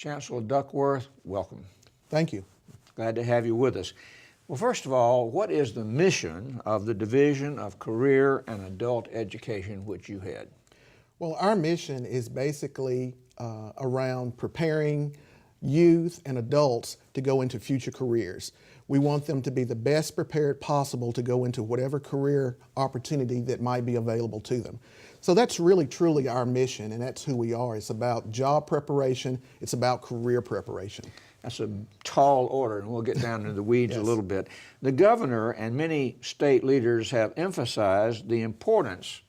Chancellor Duckworth, welcome. Thank you. Glad to have you with us. Well, first of all, what is the mission of the Division of Career and Adult Education which you head? Well, our mission is basically around preparing youth and adults to go into future careers. We want them to be the best prepared possible to go into whatever career opportunity that might be available to them. So that's really truly our mission, and that's who we are. It's about job preparation, it's about career preparation. That's a tall order, and we'll get down into the weeds Yes. a little bit. The governor and many state leaders have emphasized the importance,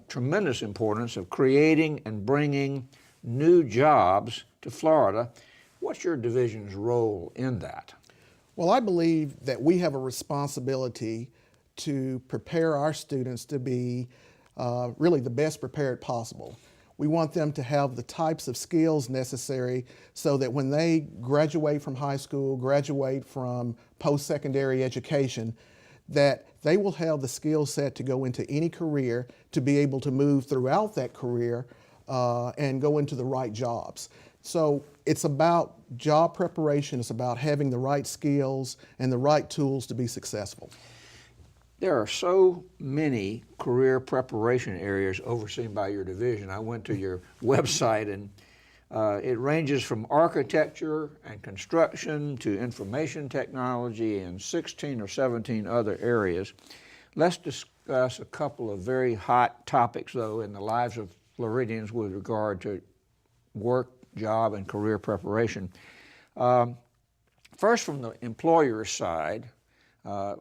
tremendous importance, of creating and bringing new jobs to Florida. What's your division's role in that? Well, I believe that we have a responsibility to prepare our students to be really the best prepared possible. We want them to have the types of skills necessary so that when they graduate from high school, graduate from post-secondary education, that they will have the skill set to go into any career, to be able to move throughout that career and go into the right jobs. So it's about job preparation, it's about having the right skills and the right tools to be successful. There are so many career preparation areas overseen by your division. I went to your website, and it ranges from architecture and construction to information technology and 16 or 17 other areas. Let's discuss a couple of very hot topics, though, in the lives of Floridians with regard to work, job, and career preparation. First, from the employer's side,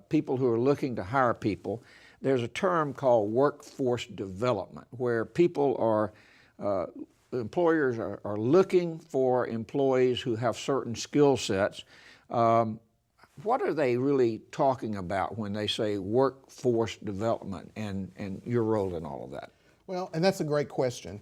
people who are looking to hire people, there's a term called workforce development, where people are, employers are looking for employees who have certain skill sets. What are they really talking about when they say workforce development and your role in all of that? Well, and that's a great question.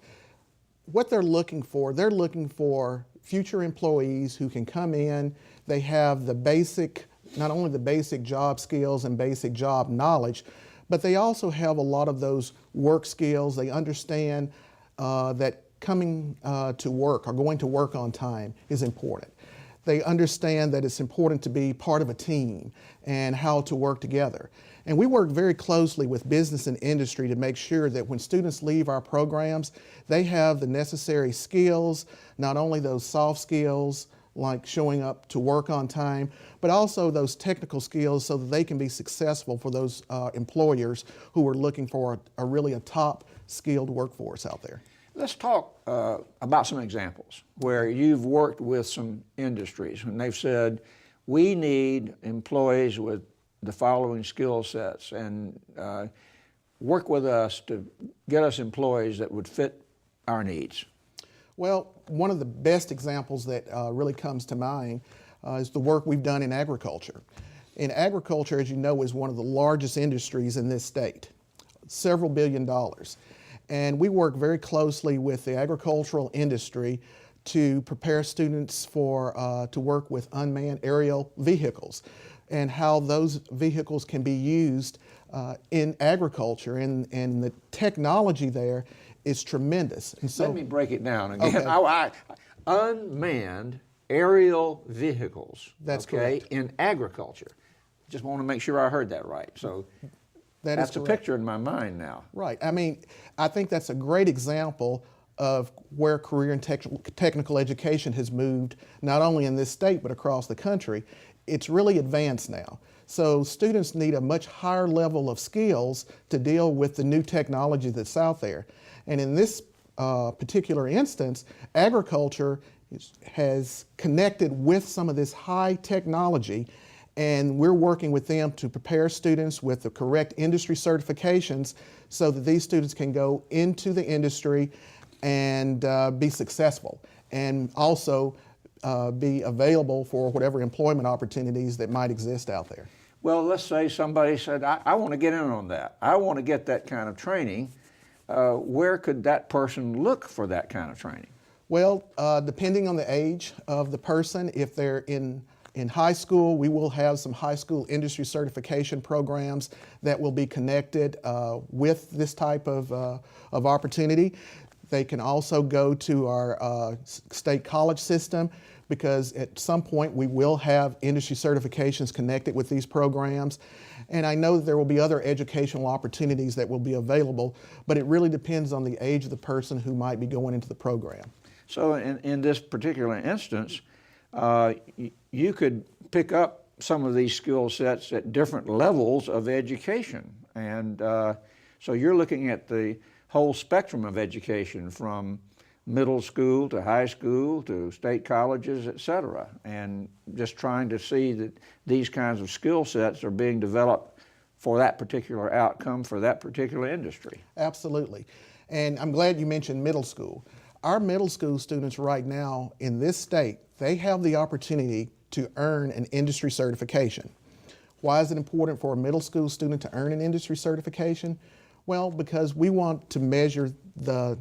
What they're looking for future employees who can come in, they have the basic, not only the basic job skills and basic job knowledge, but they also have a lot of those work skills. They understand that coming to work or going to work on time is important. They understand that it's important to be part of a team and how to work together. And we work very closely with business and industry to make sure that when students leave our programs, they have the necessary skills, not only those soft skills like showing up to work on time, but also those technical skills so that they can be successful for those employers who are looking for a really top skilled workforce out there. Let's talk about some examples where you've worked with some industries and they've said, we need employees with the following skill sets, and work with us to get us employees that would fit our needs. Well, one of the best examples that really comes to mind is the work we've done in agriculture. In agriculture, as you know, is one of the largest industries in this state, several $billion. And we work very closely with the agricultural industry to prepare students for to work with unmanned aerial vehicles and how those vehicles can be used in agriculture, and the technology there is tremendous. And so, let me break it down again. Okay. Unmanned aerial vehicles. That's okay, correct. in agriculture. Just want to make sure I heard that right. So that's a picture in my mind now. Right. I mean, I think that's a great example of where career and technical education has moved, not only in this state but across the country. It's really advanced now. So students need a much higher level of skills to deal with the new technology that's out there. And in this particular instance, agriculture has connected with some of this high technology, and we're working with them to prepare students with the correct industry certifications so that these students can go into the industry and be successful, and also be available for whatever employment opportunities that might exist out there. Well, let's say somebody said, I want to get in on that. I want to get that kind of training. Where could that person look for that kind of training? Well, depending on the age of the person, if they're in high school, we will have some high school industry certification programs that will be connected with this type of opportunity. They can also go to our state college system, because at some point we will have industry certifications connected with these programs. And I know that there will be other educational opportunities that will be available, but it really depends on the age of the person who might be going into the program. So in this particular instance, you could pick up some of these skill sets at different levels of education. And so you're looking at the whole spectrum of education, from middle school to high school to state colleges, et cetera, and just trying to see that these kinds of skill sets are being developed for that particular outcome, for that particular industry. Absolutely. And I'm glad you mentioned middle school. Our middle school students right now in this state, they have the opportunity to earn an industry certification. Why is it important for a middle school student to earn an industry certification? Well, because we want to measure the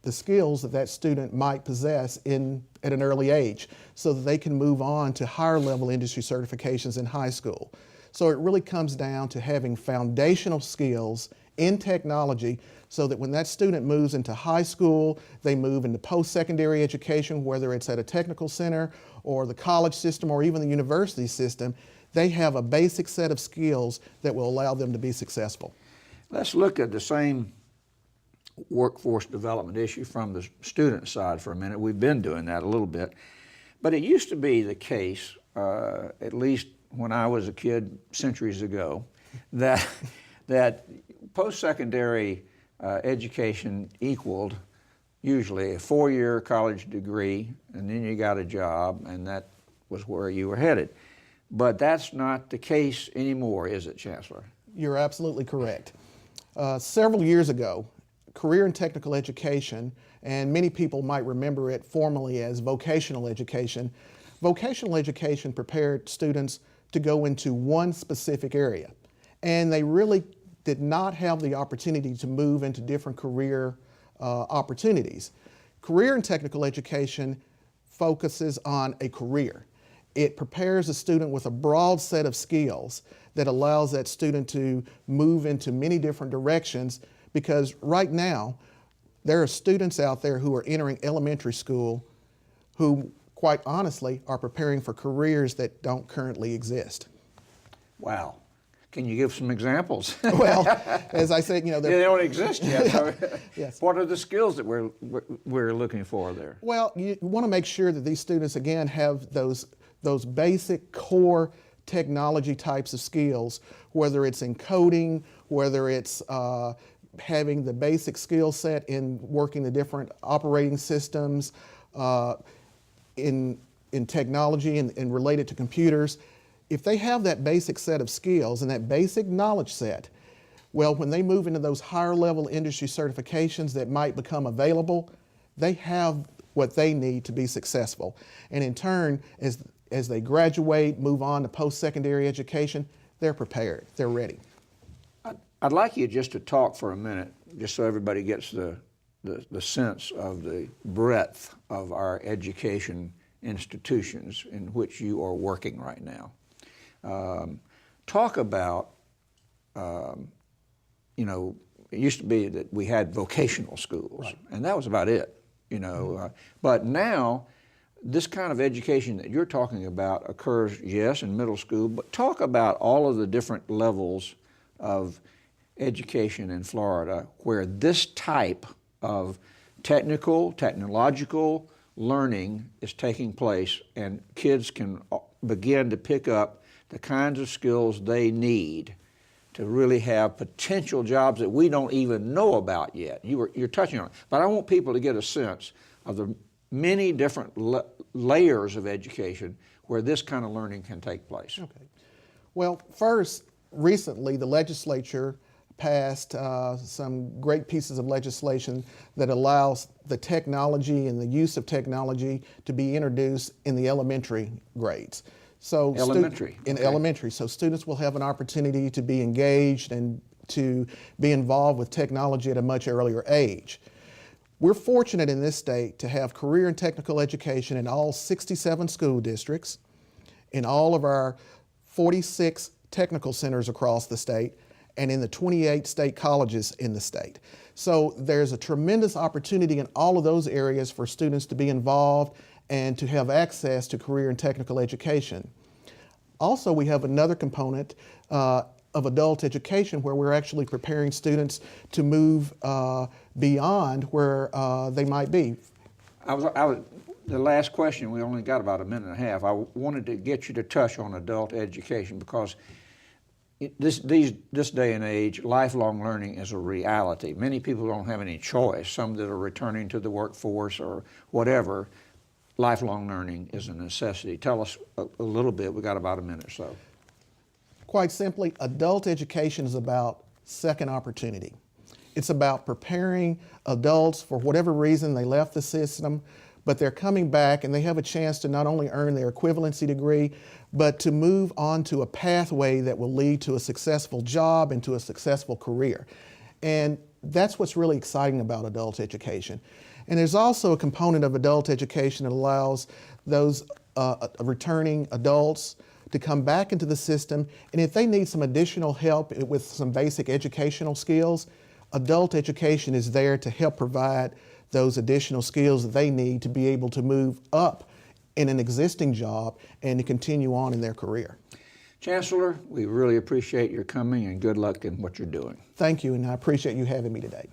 skills that student might possess at an early age, so that they can move on to higher level industry certifications in high school. So it really comes down to having foundational skills in technology, so that when that student moves into high school, they move into post-secondary education, whether it's at a technical center or the college system or even the university system, they have a basic set of skills that will allow them to be successful. Let's look at the same workforce development issue from the student side for a minute. We've been doing that a little bit, but it used to be the case, at least when I was a kid centuries ago, that post-secondary education equaled usually a 4-year college degree, and then you got a job, and that was where you were headed. But that's not the case anymore, is it, Chancellor? You're absolutely correct. Several years ago, career and technical education, and many people might remember it formally as vocational education. Vocational education prepared students to go into one specific area, and they really did not have the opportunity to move into different career opportunities. Career and technical education focuses on a career. It prepares a student with a broad set of skills that allows that student to move into many different directions, because right now there are students out there who are entering elementary school who, quite honestly, are preparing for careers that don't currently exist. Wow. Can you give some examples? Well, as I said, they don't exist yet. So yes. What are the skills that we're looking for there? Well, you want to make sure that these students, again, have those basic core technology types of skills, whether it's in coding, whether it's having the basic skill set in working the different operating systems in technology and related to computers. If they have that basic set of skills and that basic knowledge set, well, when they move into those higher level industry certifications that might become available, they have what they need to be successful. And in turn, as they graduate, move on to post-secondary education, they're prepared, they're ready. I'd like you just to talk for a minute, just so everybody gets the sense of the breadth of our education institutions in which you are working right now. Talk about, it used to be that we had vocational schools, right, and that was about it, but now this kind of education that you're talking about occurs, yes, in middle school, but talk about all of the different levels of education in Florida where this type of technological learning is taking place, and kids can begin to pick up the kinds of skills they need to really have potential jobs that we don't even know about yet. You're touching on it, but I want people to get a sense of the many different layers of education where this kind of learning can take place. Okay. Well, first, recently the legislature passed some great pieces of legislation that allows the technology and the use of technology to be introduced in the elementary grades. So elementary. So students will have an opportunity to be engaged and to be involved with technology at a much earlier age. We're fortunate in this state to have career and technical education in all 67 school districts, in all of our 46 technical centers across the state, and in the 28 state colleges in the state. So there's a tremendous opportunity in all of those areas for students to be involved and to have access to career and technical education. Also, we have another component of adult education where we're actually preparing students to move beyond where they might be. The last question, we only got about a minute and a half. I wanted to get you to touch on adult education because this day and age, lifelong learning is a reality. Many people don't have any choice. Some that are returning to the workforce or whatever, lifelong learning is a necessity. Tell us a little bit. We got about a minute or so. Quite simply, adult education is about second opportunity. It's about preparing adults for whatever reason they left the system, but they're coming back and they have a chance to not only earn their equivalency degree, but to move on to a pathway that will lead to a successful job and to a successful career. And that's what's really exciting about adult education. And there's also a component of adult education that allows those returning adults to come back into the system, and if they need some additional help with some basic educational skills, adult education is there to help provide those additional skills that they need to be able to move up in an existing job and to continue on in their career. Chancellor, we really appreciate your coming and good luck in what you're doing. Thank you, and I appreciate you having me today.